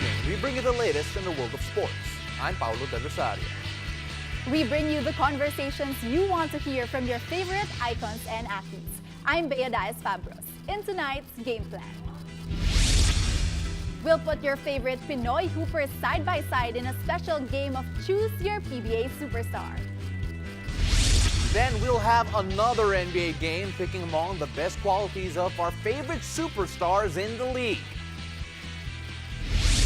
morning, we bring you the latest in the world of sports. I'm Paulo Del Rosario. We bring you the conversations you want to hear from your favorite icons and athletes. I'm Bea Fabros. In tonight's game plan, we'll put your favorite Pinoy hoopers side by side in a special game of Choose Your PBA Superstar. Then we'll have another NBA game picking among the best qualities of our favorite superstars in the league.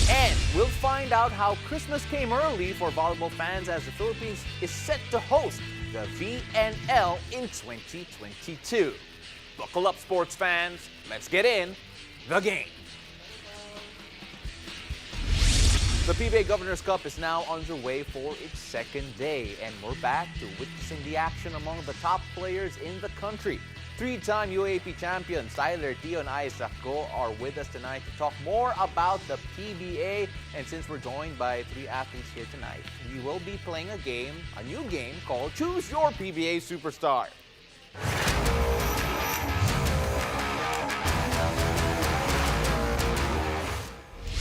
And we'll find out how Christmas came early for volleyball fans as the Philippines is set to host the VNL in 2022. Buckle up, sports fans. Let's get in the game. The PBA Governor's Cup is now underway for its second day, and we're back to witnessing the action among the top players in the country. Three-time UAAP champions Tyler, Tio, and Isaac are with us tonight to talk more about the PBA. And since we're joined by three athletes here tonight, we will be playing a new game called Choose Your PBA Superstar.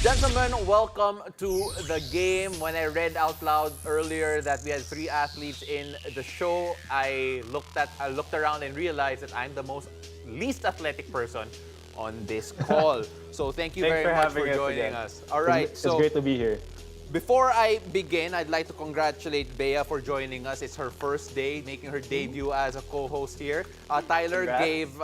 Gentlemen, welcome to the game. When I read out loud earlier that we had three athletes in the show, I looked around and realized that I'm the least athletic person on this call. So thank you very much for joining us. All right, it's great to be here. Before I begin, I'd like to congratulate Bea for joining us. It's her first day, making her debut as a co-host here. Tyler gave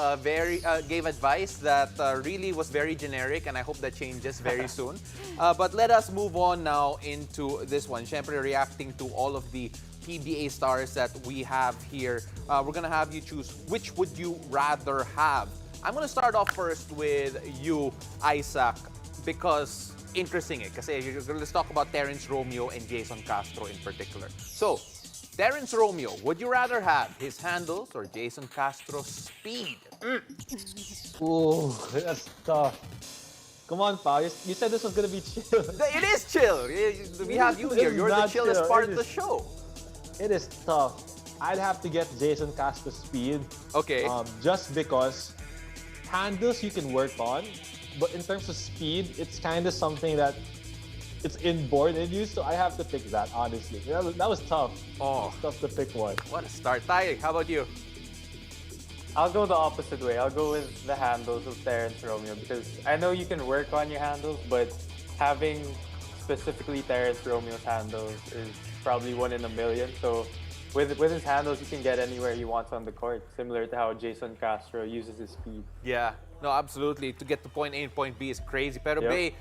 advice that really was very generic, and I hope that changes very soon. But let us move on now into this one. Syempre, reacting to all of the PBA stars that we have here. We're gonna have you choose which would you rather have. I'm gonna start off first with you, Isaac, because interesting kasi let's talk about Terrence, Romeo, and Jayson Castro in particular. So, Terrence Romeo, would you rather have his handles or Jayson Castro's speed? Ooh, that's tough. Come on, Pao. You said this was gonna be chill. It is chill. We have you here. You're the chillest part of the show. It is tough. I'd have to get Jayson Castro's speed. Okay. Just because handles you can work on, but in terms of speed, it's kind of something that it's inborn in you, so I have to pick that, honestly. That was tough. Oh. It's tough to pick one. What a start. Ty, how about you? I'll go the opposite way. I'll go with the handles of Terrence Romeo because I know you can work on your handles, but having specifically Terrence Romeo's handles is probably 1 in a million. So with his handles, you can get anywhere he wants on the court, similar to how Jayson Castro uses his speed. Yeah. No, absolutely. To get to point A and point B is crazy. Pero Bay,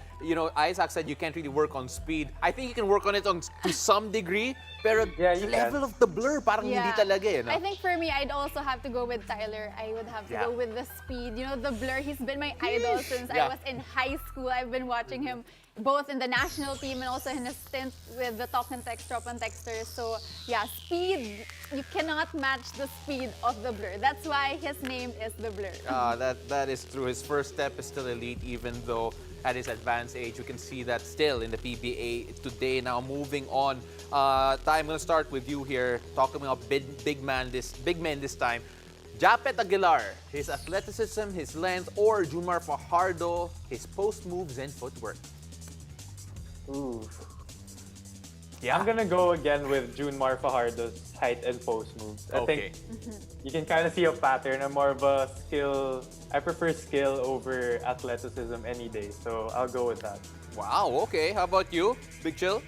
Isaac said you can't really work on speed. I think you can work on it to some degree, pero the level of the blur, parang hindi talaga eh. No? I think for me, I'd also have to go with Tyler. I would have to go with the speed. You know, the blur, he's been my idol since I was in high school. I've been watching him both in the national team and also in a stint with the Talk and Text, Drop and Texters. So yeah, speed, you cannot match the speed of the blur. That's why his name is the blur. That is true. His first step is still elite, even though at his advanced age, you can see that still in the PBA today. Now moving on, I'm going to start with you here, talking about big men this time. Japet Aguilar, his athleticism, his length, or Junmar Fajardo, his post moves and footwork. Ooh. Yeah. I'm gonna go again with Junmar Fajardo's height and post moves. I think you can kind of see a pattern. I'm more of a skill. I prefer skill over athleticism any day, so I'll go with that. Wow. Okay. How about you, Big Chill?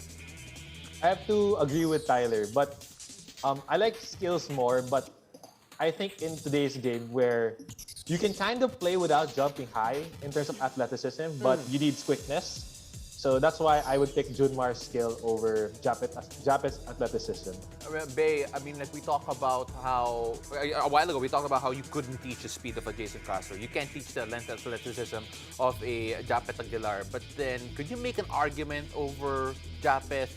I have to agree with Tyler, but I like skills more. But I think in today's game where you can kind of play without jumping high in terms of athleticism, but you need quickness. So that's why I would pick Junmar's skill over Japet's athleticism. Bay, I mean, like we talked about how, a while ago, we talked about how you couldn't teach the speed of a Jayson Castro. You can't teach the length and athleticism of a Japet Aguilar. But then, could you make an argument over Japet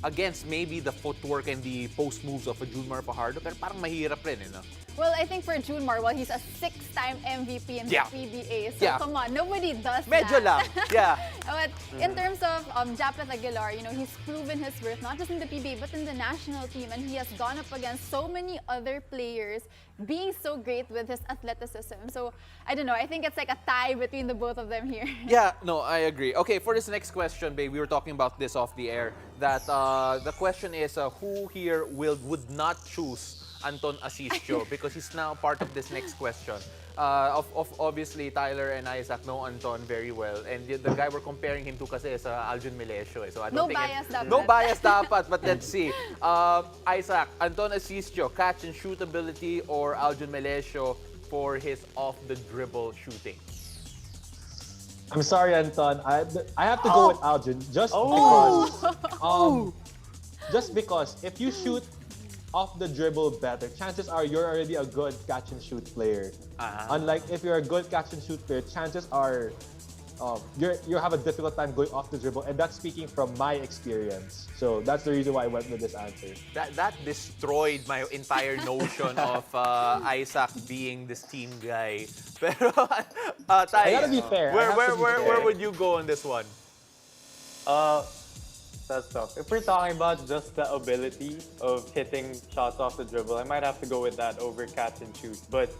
against maybe the footwork and the post moves of a Junmar Fajardo, pero parang mahirap rin, no? Well, I think for Junmar, well, he's a 6-time MVP in the PBA. So come on, nobody does Medyo that. lang, yeah. But in terms of Japeth Aguilar, you know, he's proven his worth not just in the PBA but in the national team, and he has gone up against so many other players, being so great with his athleticism. So I don't know. I think it's like a tie between the both of them here. Yeah, no, I agree. Okay, for this next question, babe, we were talking about this off the air. That the question is, who here would not choose Anton Asistio, because he's now part of this next question. Obviously, Tyler and Isaac know Anton very well, and the guy we're comparing him to kasi is ALIUN MELECIO. So I don't think no bias dapat, but let's see. Isaac, Anton Asistio, catch and shoot ability, or ALIUN MELECIO for his off-the-dribble shooting? I'm sorry, Anton. I have to go with ALIUN just because if you shoot off the dribble better, chances are you're already a good catch and shoot player. Unlike if you're a good catch and shoot player, chances are you have a difficult time going off the dribble, and that's speaking from my experience. So that's the reason why I went with this answer. That destroyed my entire notion of Isaac being this team guy. Pero Tay, I gotta be fair. Where would you go on this one? That's tough. If we're talking about just the ability of hitting shots off the dribble, I might have to go with that over catch and shoot. But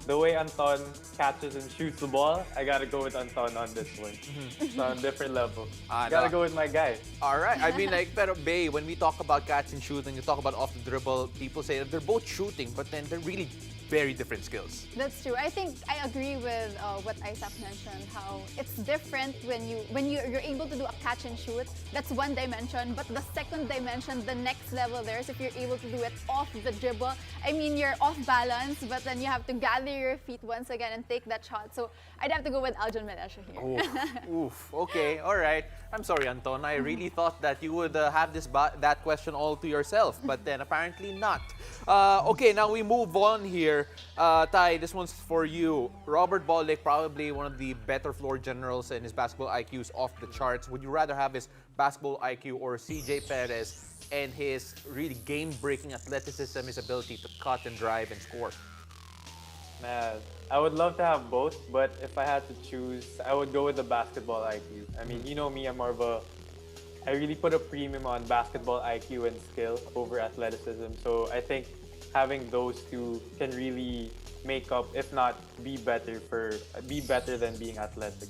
the way Anton catches and shoots the ball, I gotta go with Anton on this one. It's on a different level. Gotta go with my guy. All right. I mean, like, pero Bay, when we talk about catch and shoot and you talk about off the dribble, people say that they're both shooting, but then they're really very different skills. That's true. I think I agree with what Isaac mentioned, how it's different when you're able to do a catch and shoot. That's one dimension, but the second dimension, the next level there is if you're able to do it off the dribble. I mean, you're off balance, but then you have to gather your feet once again and take that shot. So I'd have to go with ALIUN MELECIO here. Oof. Okay. All right. I'm sorry, Anton. I really thought that you would have that question all to yourself, but then apparently not. Okay, now we move on here. Ty, this one's for you. Robert Bolick, probably one of the better floor generals, and his basketball IQ is off the charts. Would you rather have his basketball IQ or CJ Perez and his really game-breaking athleticism, his ability to cut and drive and score? Man, I would love to have both, but if I had to choose, I would go with the basketball IQ. I mean, you know me, I really put a premium on basketball IQ and skill over athleticism. So I think having those two can really make up, if not be better than being athletic.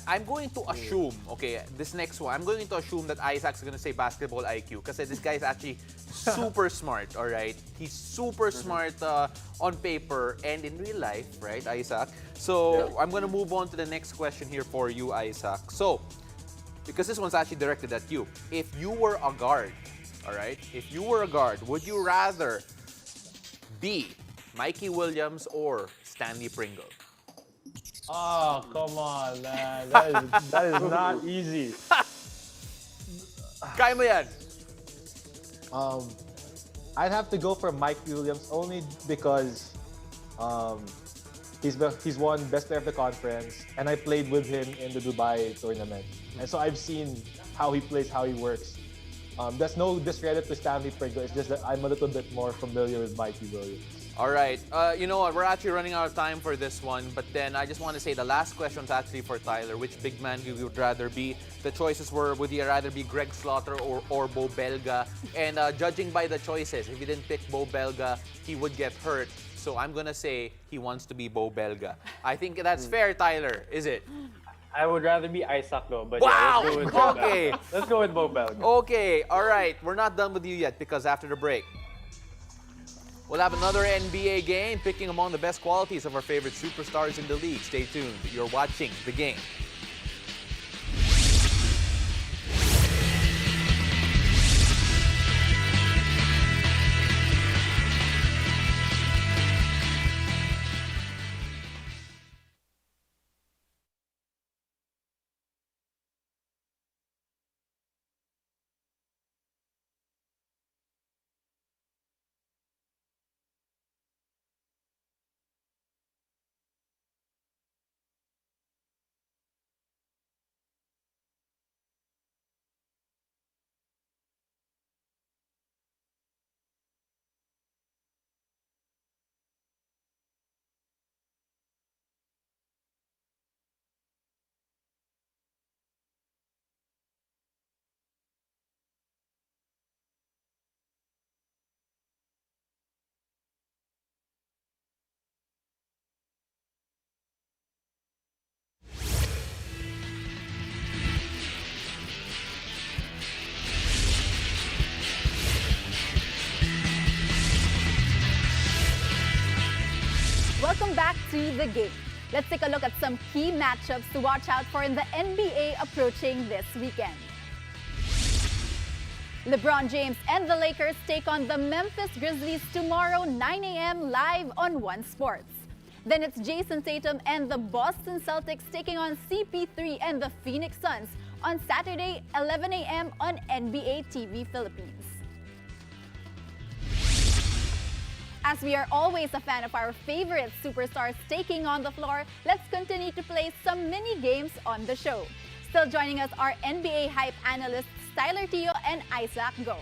I'm going to assume, okay, this next one, I'm going to assume that Isaac's going to say basketball IQ because this guy is actually super smart, all right? He's super smart on paper and in real life, right, Isaac? So I'm going to move on to the next question here for you, Isaac. So, because this one's actually directed at you. If you were a guard, all right? If you were a guard, would you rather be Mikey Williams or Stanley Pringle? Oh, come on, man. That is not easy. Kaya mo yan. I'd have to go for Mike Williams only because he's won best player of the conference, and I played with him in the Dubai tournament. And so I've seen how he plays, how he works. There's no discredit to Stanley Pringle. It's just that I'm a little bit more familiar with Mikey Williams. All right. You know what? We're actually running out of time for this one. But then I just want to say the last question is actually for Tyler. Which big man you would rather be? The choices were, would you rather be Greg Slaughter or Bo Belga? And judging by the choices, if you didn't pick Bo Belga, he would get hurt. So I'm going to say he wants to be Bo Belga. I think that's fair, Tyler. Is it? I would rather be Isaac though, but wow! Yeah, let's go with Bo Okay. Belga. Let's go with Bo Belga. Okay, all right. We're not done with you yet because after the break, we'll have another NBA game picking among the best qualities of our favorite superstars in the league. Stay tuned. You're watching The Game. Welcome back to the game. Let's take a look at some key matchups to watch out for in the NBA approaching this weekend. LeBron James and the Lakers take on the Memphis Grizzlies tomorrow 9 a.m. live on One Sports. Then it's Jayson Tatum and the Boston Celtics taking on CP3 and the Phoenix Suns on Saturday 11 a.m. on NBA TV Philippines. As we are always a fan of our favorite superstars taking on the floor, let's continue to play some mini games on the show. Still joining us are NBA hype analysts Tyler Teo and Isaac Go.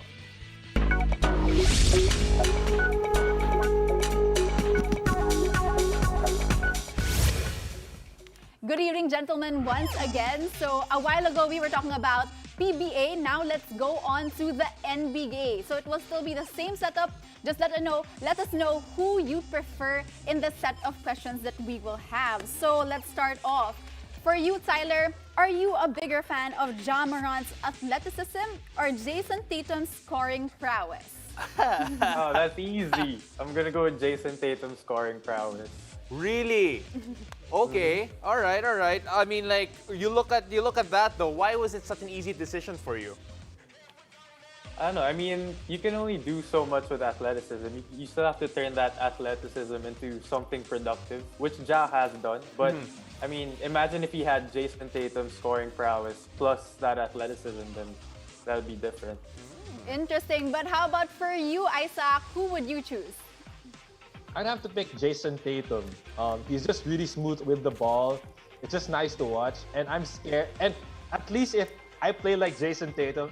Good evening, gentlemen, once again. So a while ago, we were talking about PBA. Now let's go on to the NBA. So it will still be the same setup. Just let us know who you prefer in the set of questions that we will have. So let's start off. For you, Tyler, are you a bigger fan of Ja Morant's athleticism or Jayson Tatum's scoring prowess? Oh, that's easy. I'm gonna go with Jayson Tatum's scoring prowess. Really? Okay. All right. I mean, like, you look at that though. Why was it such an easy decision for you? I don't know. I mean, you can only do so much with athleticism. You still have to turn that athleticism into something productive, which Ja has done. But I mean, imagine if he had Jayson Tatum's scoring prowess plus that athleticism, then that would be different. Interesting. But how about for you, Isaac? Who would you choose? I'd have to pick Jayson Tatum. He's just really smooth with the ball. It's just nice to watch. And I'm scared. And at least if I play like Jayson Tatum,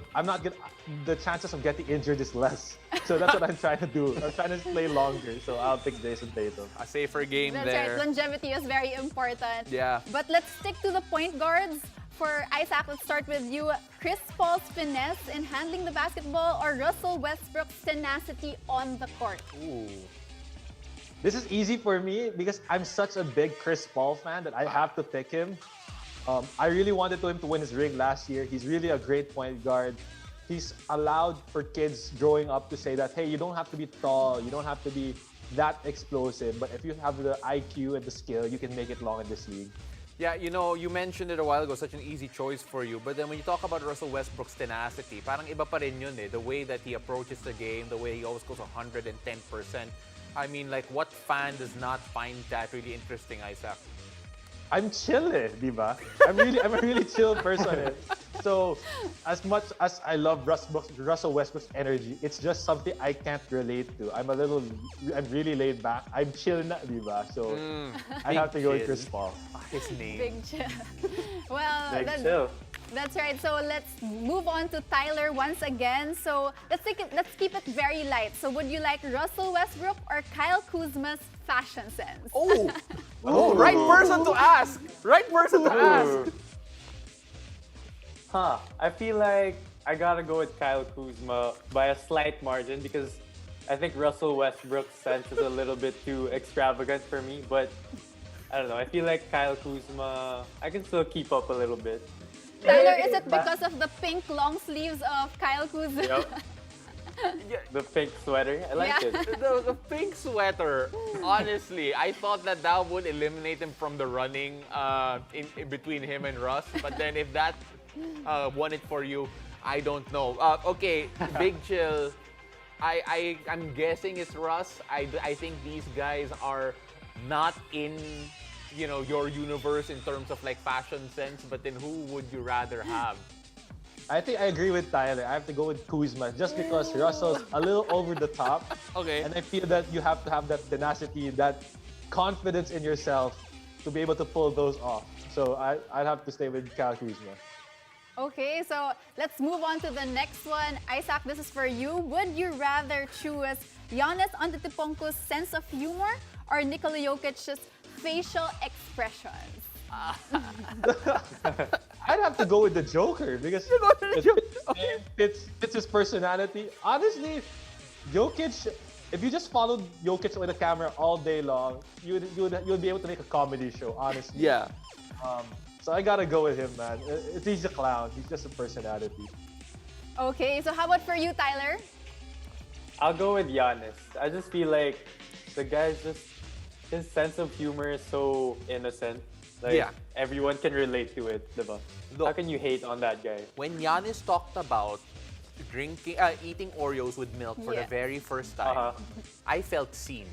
the chances of getting injured is less. So that's what I'm trying to do. I'm trying to play longer. So I'll pick Jayson Tatum. A safer game That's there. right. Longevity is very important. Yeah. But let's stick to the point guards. For Isaac, let's start with you. Chris Paul's finesse in handling the basketball or Russell Westbrook's tenacity on the court? Ooh. This is easy for me because I'm such a big Chris Paul fan that I have to pick him. I really wanted him to win his ring last year. He's really a great point guard. He's allowed for kids growing up to say that, hey, you don't have to be tall, you don't have to be that explosive, but if you have the IQ and the skill, you can make it long in this league. Yeah, you know, you mentioned it a while ago, such an easy choice for you. But then when you talk about Russell Westbrook's tenacity, parang iba pa rin yun eh. The way that he approaches the game, the way he always goes 110%. I mean, like, what fan does not find that really interesting, Isaac? I'm chill eh, di ba? I'm a really chill person. So, as much as I love Russell Westbrook's energy, it's just something I can't relate to. I'm really laid back. I'm chill na, di ba? So, I have to go with Chris Paul. His name. Big chill. Well, Big chill. That's right. So let's move on to Tyler once again. So let's keep it very light. So would you like Russell Westbrook or Kyle Kuzma's fashion sense? Oh, right person to ask. Right person to ask. I feel like I gotta go with Kyle Kuzma by a slight margin because I think Russell Westbrook's sense is a little bit too extravagant for me. But I don't know. I feel like Kyle Kuzma, I can still keep up a little bit. Tyler, is it because of the pink long sleeves of Kyle Kuzma? Yep. The pink sweater, I like it. The pink sweater, honestly, I thought that would eliminate him from the running in between him and Russ. But then if that won it for you, I don't know. Okay, Big Chill. I'm guessing it's Russ. I think these guys are not in, you know, your universe in terms of like fashion sense, but then who would you rather have? I think I agree with Tyler. I have to go with Kuzma just because Russell's a little over the top. Okay. And I feel that you have to have that tenacity, that confidence in yourself to be able to pull those off. So I'd have to stay with Kyle Kuzma. Okay, so let's move on to the next one. Isaac, this is for you. Would you rather choose Giannis Antetokounmpo's sense of humor or Nikola Jokic's facial expressions? I'd have to go with the Joker because it fits his personality. Honestly, Jokic, if you just followed Jokic with a camera all day long, you'd be able to make a comedy show, honestly. Yeah. So I gotta go with him, man. He's a clown. He's just a personality. Okay, so how about for you, Tyler? I'll go with Giannis. I just feel like the guy's just his sense of humor is so innocent. Like, Yeah. everyone can relate to it, diba? Look. How can you hate on that guy? When Giannis talked about eating Oreos with milk for the Yeah. very first time, I felt seen.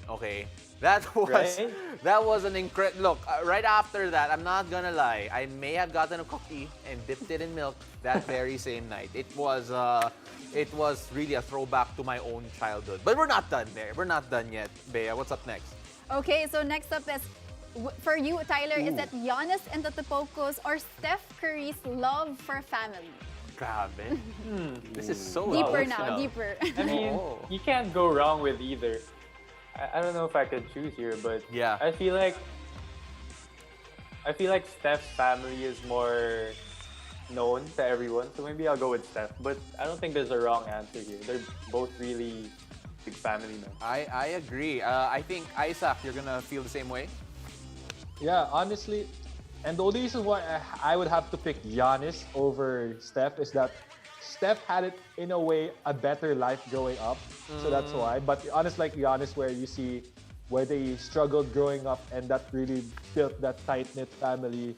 Okay, Right? that was an incredible look. Right after that, I'm not gonna lie, I may have gotten a cookie and dipped it in milk that very same night. It was really a throwback to my own childhood. But we're not done there. We're not done yet. Bea, what's up next? Okay, so next up is, for you, Tyler, is it Giannis Antetokounmpo's or Steph Curry's love for family? Grabe. This is so Deeper emotional. now, deeper. I mean, you can't go wrong with either. I don't know if I could choose here, but Yeah. I feel like Steph's family is more known to everyone, so maybe I'll go with Steph. But I don't think there's a wrong answer here. They're both really big family men. I agree. I think, Isaac, you're gonna feel the same way? Yeah, honestly, and the only reason why I would have to pick Giannis over Steph is that Steph had it, in a way, a better life growing up. So that's why. But honest like Giannis, where you see where they struggled growing up and that really built that tight-knit family.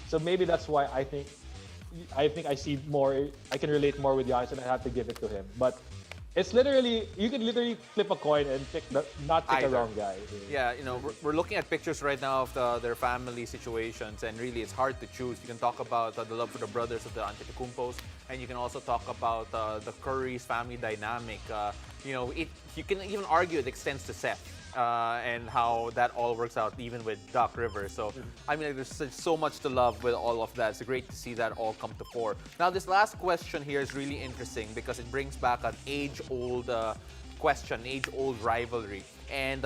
So maybe that's why I think I see more, I can relate more with Giannis and I have to give it to him. But it's literally, you can literally flip a coin and not pick Either. the wrong guy. Yeah, you know, we're looking at pictures right now of their family situations, and really it's hard to choose. You can talk about the love for the brothers of the Antetokounmpos, and you can also talk about the Curry's family dynamic. You know, you can even argue it extends to Seth. And how that all works out, even with Doc Rivers. So, I mean, like, there's so much to love with all of that. It's great to see that all come to fore. Now, this last question here is really interesting because it brings back an age-old question, age-old rivalry. And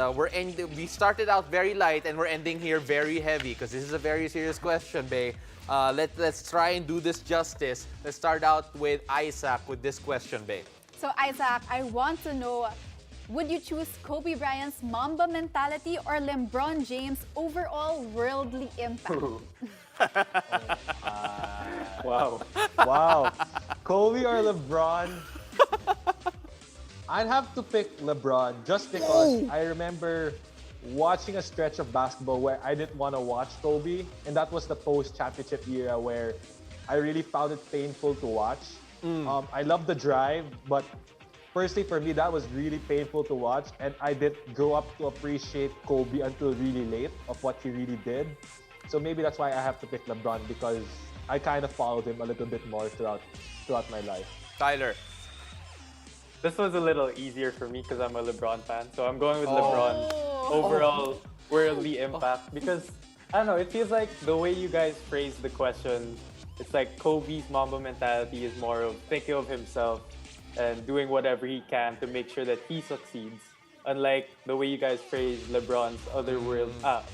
we started out very light, and we're ending here very heavy because this is a very serious question, Bay. Let's try and do this justice. Let's start out with Isaac with this question, Bay. So, Isaac, I want to know, would you choose Kobe Bryant's Mamba mentality or LeBron James' overall worldly impact? Wow. Wow. Kobe or LeBron? I'd have to pick LeBron just because I remember watching a stretch of basketball where I didn't want to watch Kobe, and that was the post-championship era where I really found it painful to watch. I love the drive, but personally for me, that was really painful to watch, and I didn't grow up to appreciate Kobe until really late of what he really did. So maybe that's why I have to pick LeBron, because I kind of followed him a little bit more throughout my life. Tyler. This was a little easier for me because I'm a LeBron fan, so I'm going with LeBron's overall worldly impact because, I don't know, it feels like the way you guys phrased the question, it's like Kobe's Mamba mentality is more of thinking of himself and doing whatever he can to make sure that he succeeds. Unlike the way you guys phrase LeBron's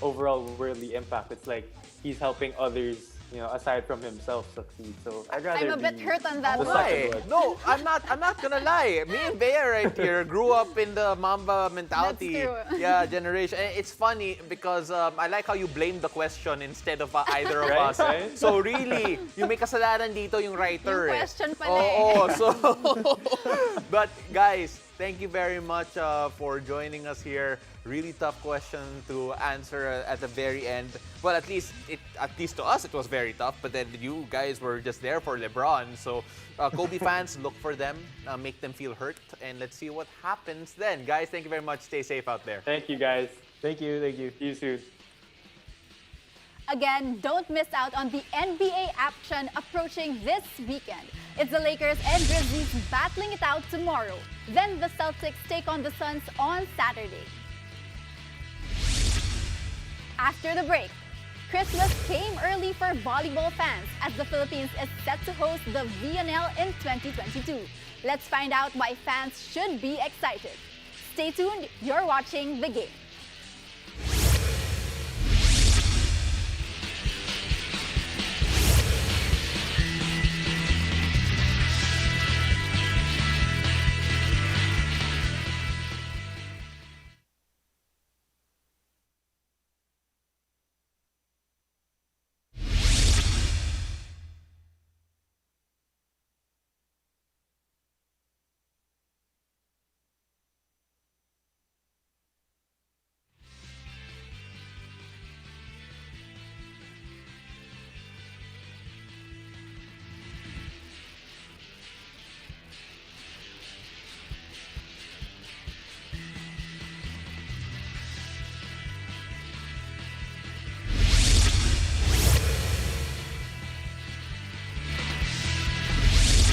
overall worldly impact, it's like he's helping others, you know, aside from himself, succeed. So I'd rather I'm a bit hurt on that the one. second one. No, I'm not gonna lie. Me and Bea right here grew up in the Mamba mentality That's true. generation. And it's funny because I like how you blame the question instead of either of Right, us. right? So really, yung may kasalanan dito yung writer. Yung question pala Oo, so but guys, thank you very much for joining us here. Really tough question to answer at the very end. Well, at least to us it was very tough. But then you guys were just there for LeBron. So Kobe fans, look for them, make them feel hurt, and let's see what happens then. Guys, thank you very much. Stay safe out there. Thank you, guys. Thank you. See you soon. Again, don't miss out on the NBA action approaching this weekend. It's the Lakers and Grizzlies battling it out tomorrow. Then the Celtics take on the Suns on Saturday. After the break, Christmas came early for volleyball fans as the Philippines is set to host the VNL in 2022. Let's find out why fans should be excited. Stay tuned, you're watching The Game.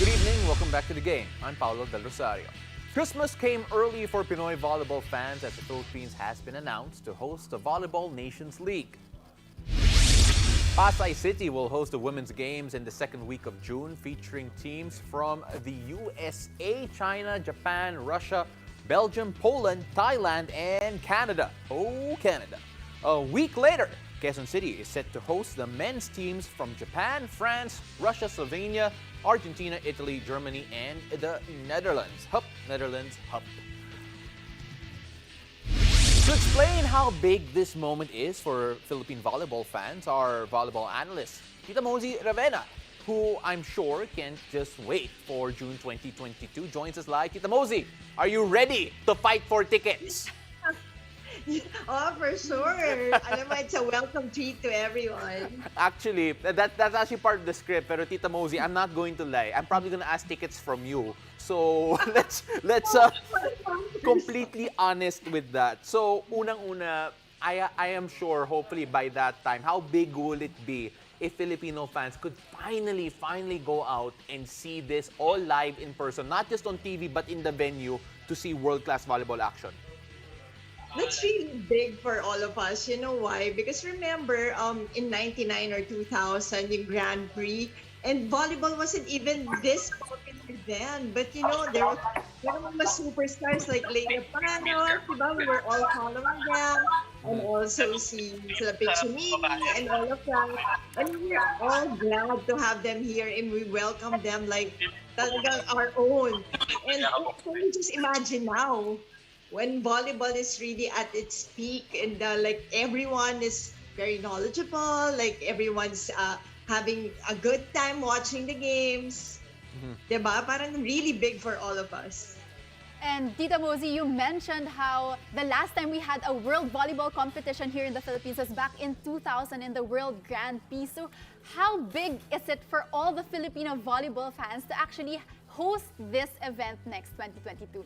Good evening, welcome back to the game. I'm Paolo Del Rosario. Christmas came early for Pinoy volleyball fans as the Philippines has been announced to host the Volleyball Nations League. Pasay City will host the women's games in the second week of June, featuring teams from the USA, China, Japan, Russia, Belgium, Poland, Thailand, and Canada. Oh, Canada. A week later, Quezon City is set to host the men's teams from Japan, France, Russia, Slovenia, Argentina, Italy, Germany, and the Netherlands. Hup, Netherlands, hup. To explain how big this moment is for Philippine volleyball fans, our volleyball analyst, Tita MOZZY Ravena, who I'm sure can't just wait for June 2022, joins us live. Tita MOZZY, are you ready to fight for tickets? Oh, for sure. Alam mo, it's a welcome treat to everyone. Actually, that's actually part of the script. Pero Tita MOZZY, I'm not going to lie. I'm probably going to ask tickets from you. So let's completely honest with that. So unang-una, I am sure, hopefully by that time, how big will it be if Filipino fans could finally go out and see this all live in person, not just on TV but in the venue to see world-class volleyball action? That's really big for all of us. You know why? Because remember, in 99 or 2000, yung Grand Prix, and volleyball wasn't even this popular then. But you know, there were mga superstars like Leila Panos, diba? We were all following them. And also sila Pichumini and all of that. And we're all glad to have them here and we welcome them like talagang our own. And can you just imagine now, when volleyball is really at its peak and like everyone is very knowledgeable, like everyone's having a good time watching the games. Diba? Parang really big for all of us. And Tita MOZZY, you mentioned how the last time we had a world volleyball competition here in the Philippines was back in 2000 in the World Grand Prix. So how big is it for all the Filipino volleyball fans to actually host this event next 2022?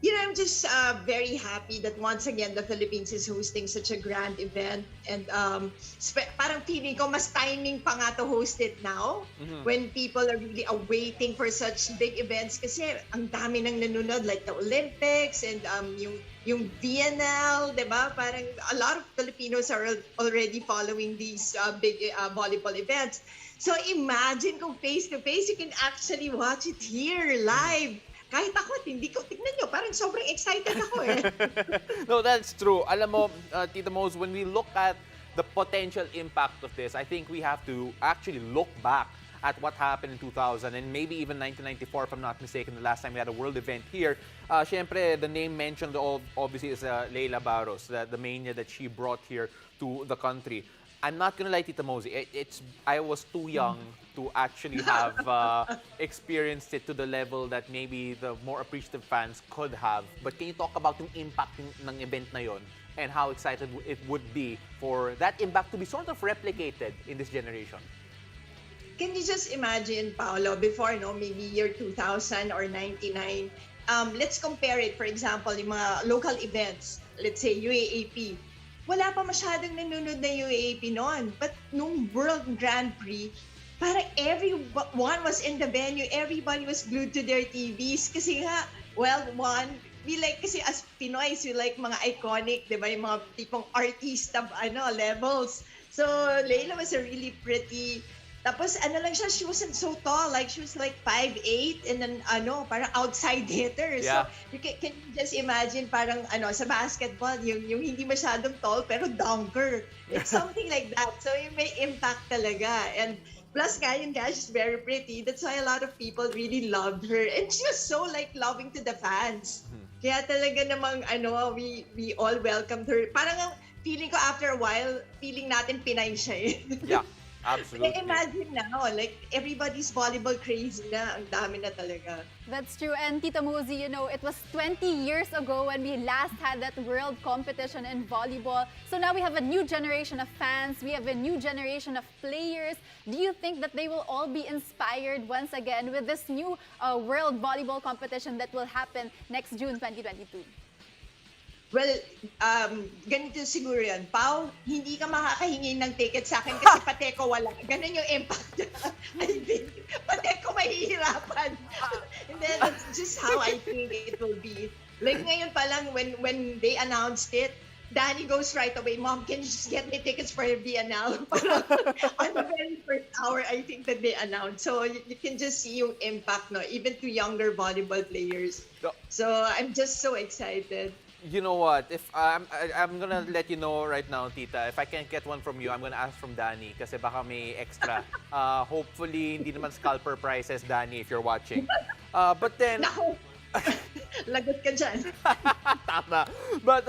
You know, I'm just very happy that once again the Philippines is hosting such a grand event, and parang feeling ko mas timing pa nga to host it now when people are really awaiting for such big events kasi ang dami nang nanonood like the Olympics and yung VNL, diba? Parang a lot of Filipinos are already following these big volleyball events. So imagine kung face to face you can actually watch it here live. Kahit ako, hindi ko, tignan nyo, parang sobrang excited ako eh. No, that's true. Alam mo, Tita Moz, when we look at the potential impact of this, I think we have to actually look back at what happened in 2000 and maybe even 1994, if I'm not mistaken, the last time we had a world event here. Siyempre, the name mentioned obviously is Leila Barros, the mania that she brought here to the country. I'm not gonna lie, Tita MOZZY, I was too young to actually have experienced it to the level that maybe the more appreciative fans could have. But can you talk about yung impact ng event na yon and how excited it would be for that impact to be sort of replicated in this generation? Can you just imagine, Paolo, before, no, maybe year 2000 or 99, let's compare it, for example, yung mga local events, let's say UAAP. Wala pa masyadong nanonood na UAAP noon. But nung World Grand Prix, parang everyone was in the venue, everybody was glued to their TVs. Kasi nga, well, we like, kasi as Pinoys, we like mga iconic, di ba, yung mga tipong artista, levels. So, Leila was a really pretty, tapos lang siya, she wasn't so tall, like she was like 5'8", and then parang outside hitter. Yeah. So you can you just imagine parang sa basketball, yung hindi masyadong tall pero dunker. It's something like that. So yung may impact talaga. And plus she's very pretty. That's why a lot of people really loved her. And she was so like loving to the fans. Kaya talaga namang we all welcomed her. Parang feeling ko after a while, feeling natin Pinay siya eh. Yeah. Absolutely. Imagine now, like everybody's volleyball crazy na, ang dami na talaga. That's true. And Tita MOZZY, you know, it was 20 years ago when we last had that world competition in volleyball. So now we have a new generation of fans, we have a new generation of players. Do you think that they will all be inspired once again with this new world volleyball competition that will happen next June 2022? Well, ganito siguro yan. Pao, hindi ka makakahingi ng ticket sa akin kasi pate ko wala. Ganun yung impact. I think, pate ko mahihirap just how I think it will be. Like ngayon pa lang, when they announced it, Danny goes right away, Mom, can you just get me tickets for BNL? On the very first hour, I think that they announced. So you can just see yung impact, no, even to younger volleyball players. So I'm just so excited. You know what? If I'm gonna let you know right now, Tita, if I can't get one from you, I'm gonna ask from Danny kasi baka may extra. Hopefully, hindi naman scalper prices, Danny, if you're watching. But then... Naku! Lagot ka dyan. Tama. But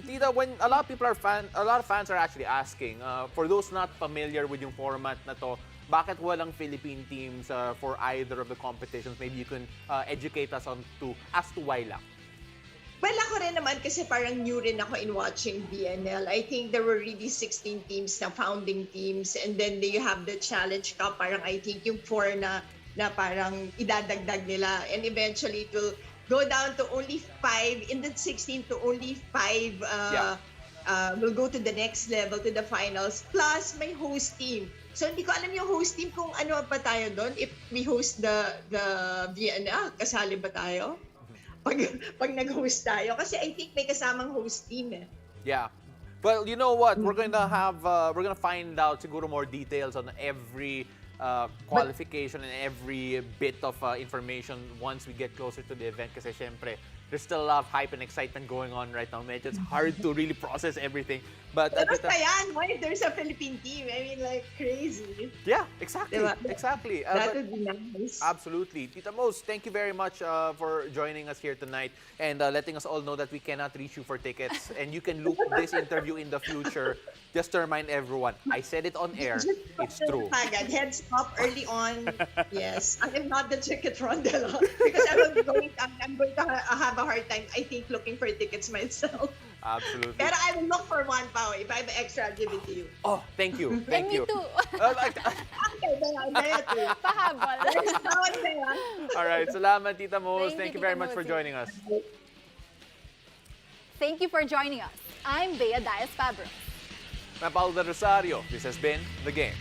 Tita, when a lot of fans are actually asking, for those not familiar with yung format na to, bakit walang Philippine teams for either of the competitions? Maybe you can educate us as to why lang. Well, ako rin naman kasi parang new rin ako in watching BNL. I think there were really 16 teams na founding teams, and then you have the Challenge Cup, parang I think yung 4 na parang idadagdag nila, and eventually it will go down to only 5, in the 16 to only 5 will go to the next level, to the finals, plus may host team. So hindi ko alam yung host team kung ano pa tayo doon, if we host the BNL, kasali ba tayo? Pag nag-host tayo, kasi I think may kasamang host team eh. Yeah. Well, you know what? We're gonna find out siguro more details on every qualification and every bit of information once we get closer to the event kasi syempre there's still a lot of hype and excitement going on right now. Medyo it's hard to really process everything. But basta yan, why if there's a Philippine team? I mean, like, crazy. Yeah, exactly. Diba? Exactly. That would be nice. Absolutely. Tita Moz, thank you very much for joining us here tonight and letting us all know that we cannot reach you for tickets. And you can loop this interview in the future. Just to remind everyone, I said it on air. It's true. Heads up early on. Yes. I am not the ticket rondella because I'm going to have a hard time, I think, looking for tickets myself. Absolutely. Pero I will look for one, Pao. If I have extra, I'll give it to you. Oh, thank you. Thank you. Me too. Okay, there too. Pahabol. All right. Salamat, Tita Moz. Thank you very much for joining us. Thank you for joining us. I'm Bea Diaz-Pabro. I'm Paul Del Rosario. This has been The Game.